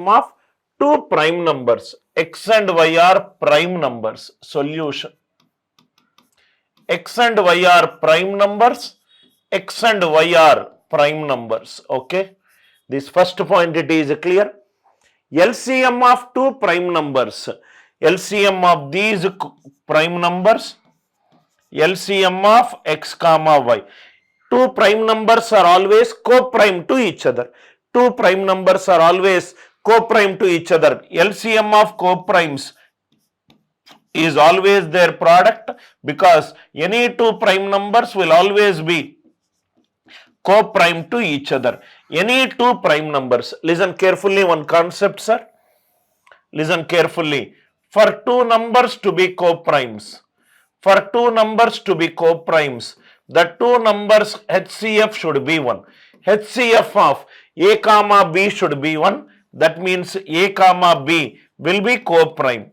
of two prime numbers, x and y are prime numbers. Solution. X and y are prime numbers. X and y are prime numbers. Okay. This first point it is clear. LCM of two prime numbers. LCM of these prime numbers. LCM of x comma y. Two prime numbers are always co-prime to each other. Two prime numbers are always co-prime to each other. LCM of co-primes is always their product because any two prime numbers will always be co-prime to each other. Any two prime numbers. Listen carefully one concept, sir. Listen carefully. For two numbers to be co-primes, the two numbers HCF should be 1. HCF of A comma B should be 1. That means A comma B will be co-prime.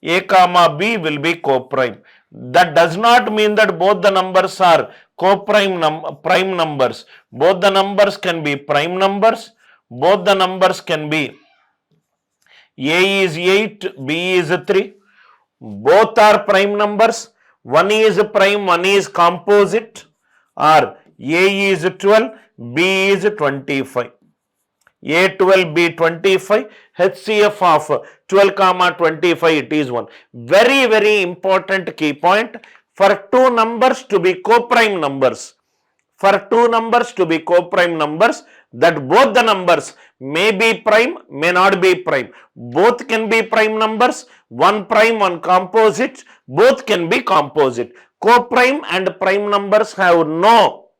A comma B will be co-prime. That does not mean that both the numbers are co-prime prime numbers. Both the numbers can be prime numbers. Both the numbers can be A is 8, B is 3. Both are prime numbers. One is prime, one is composite, or A is 12, B is 25. A 12, B 25, HCF of 12 comma 25, it is 1. Very, very important key point. For two numbers to be co-prime numbers, that both the numbers may be prime, may not be prime. Both can be prime numbers. One prime, one composite. Both can be composite. Co-prime and prime numbers have no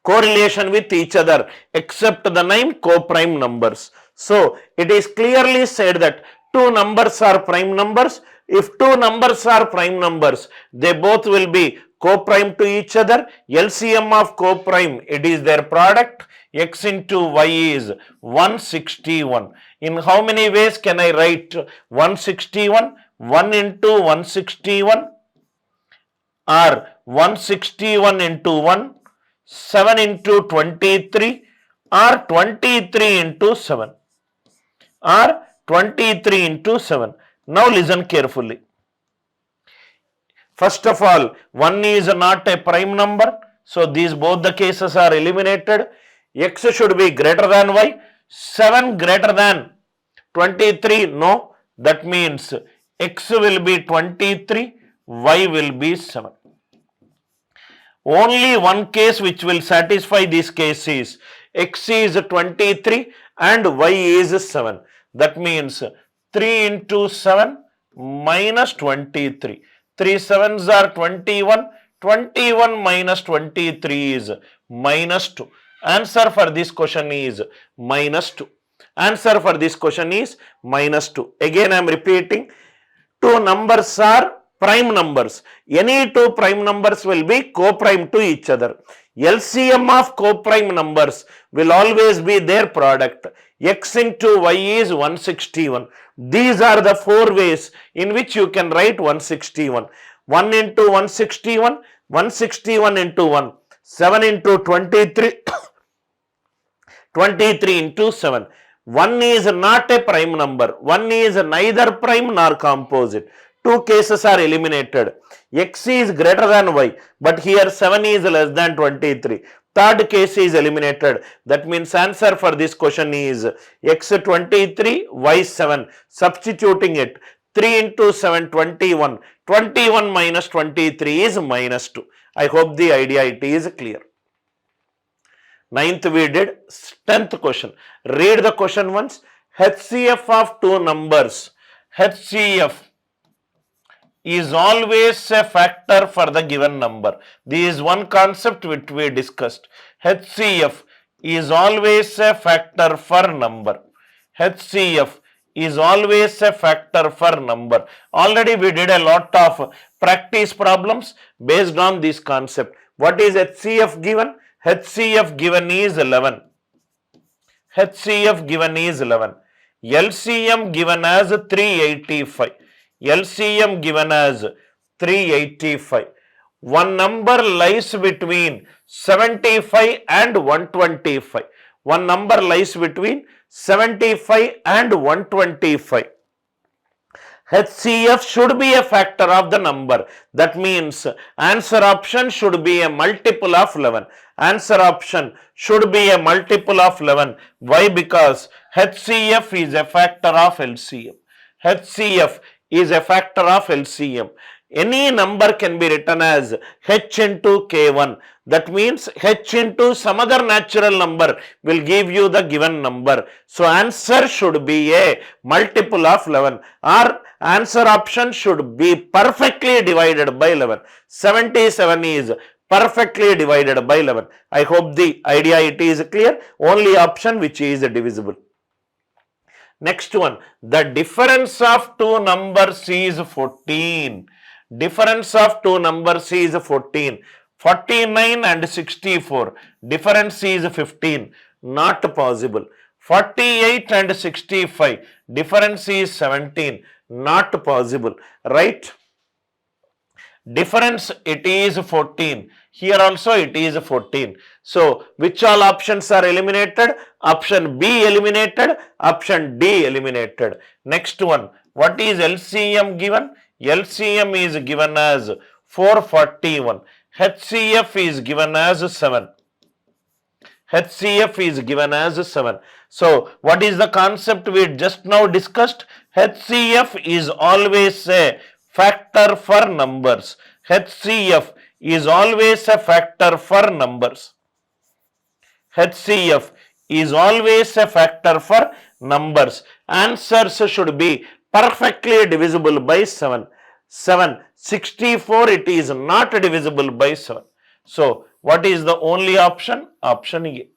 correlation with each other except the name co-prime numbers. So it is clearly said that two numbers are prime numbers. If two numbers are prime numbers, they both will be co-prime to each other. LCM of co-prime, it is their product. X into y is 161. In how many ways can I write 161? 1 into 161 or 161 into 1, 7 into 23 or 23 into 7 or 23 into 7. Now listen carefully. First of all, 1 is not a prime number. So these both the cases are eliminated. X should be greater than y. 7 greater than 23. No. That means x will be 23. Y will be 7. Only one case which will satisfy this case is x is 23 and y is 7. That means 3 into 7 minus 23. 3 sevens are 21. 21 minus 23 is minus 2. Answer for this question is minus 2. Answer for this question is minus 2. Again I am repeating. Two numbers are prime numbers. Any two prime numbers will be co-prime to each other. LCM of co-prime numbers will always be their product. X into y is 161. These are the four ways in which you can write 161. 1 into 161, 161 into 1, 7 into 23, 23 into 7. 1 is not a prime number. 1 is neither prime nor composite. Two cases are eliminated. X is greater than y, but here 7 is less than 23. Third case is eliminated. That means answer for this question is x 23, y 7. Substituting it. 3 into 7, 21. 21 minus 23 is minus 2. I hope the idea it is clear. 9th we did. 10th question. Read the question once. HCF of two numbers. HCF is always a factor for the given number. This is one concept which we discussed. HCF is always a factor for number. HCF is always a factor for number. Already we did a lot of practice problems based on this concept. What is HCF given? HCF given is 11. HCF given is 11. LCM given as 385. LCM given as 385. One number lies between 75 and 125. One number lies between 75 and 125. HCF should be a factor of the number. That means answer option should be a multiple of 11. Answer option should be a multiple of 11. Why? Because HCF is a factor of LCM. HCF is a factor of LCM. Any number can be written as H into K1. That means H into some other natural number will give you the given number. So answer should be a multiple of 11, or answer option should be perfectly divided by 11. 77 is perfectly divided by 11. I hope the idea it is clear. Only option which is divisible. Next one, the difference of two numbers is 14. Difference of two numbers is 14. 49 and 64. Difference is 15. Not possible. 48 and 65. Difference is 17. Not possible. Right? Difference it is 14. Here also it is 14. So which all options are eliminated? Option B eliminated. Option D eliminated. Next one. What is LCM given? LCM is given as 441. HCF is given as 7. HCF is given as 7. So what is the concept we just now discussed? HCF is always a factor for numbers. HCF is always a factor for numbers. HCF is always a factor for numbers. Answers should be perfectly divisible by 7. 64 it is not divisible by 7. So what is the only option? Option A.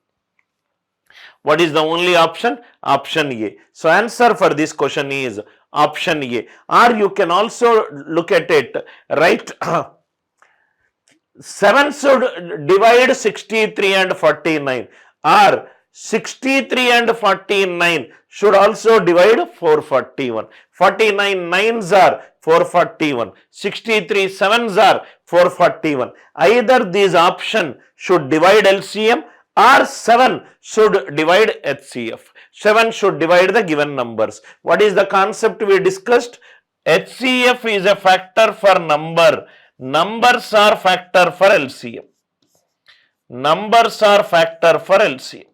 What is the only option? Option A. So answer for this question is option A. Or you can also look at it, right? 7 should divide 63 and 49, or 63 and 49 should also divide 441. 49 nines are 441. 63 sevens are 441. Either these option should divide LCM, or 7 should divide HCF. 7 should divide the given numbers. What is the concept we discussed? HCF is a factor for number. Numbers are factor for LCM. Numbers are factor for LCM.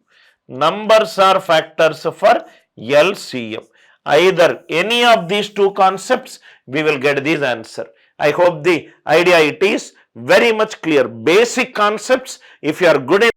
Numbers are factors for LCM. Either any of these two concepts, we will get this answer. I hope the idea it is very much clear. Basic concepts, if you are good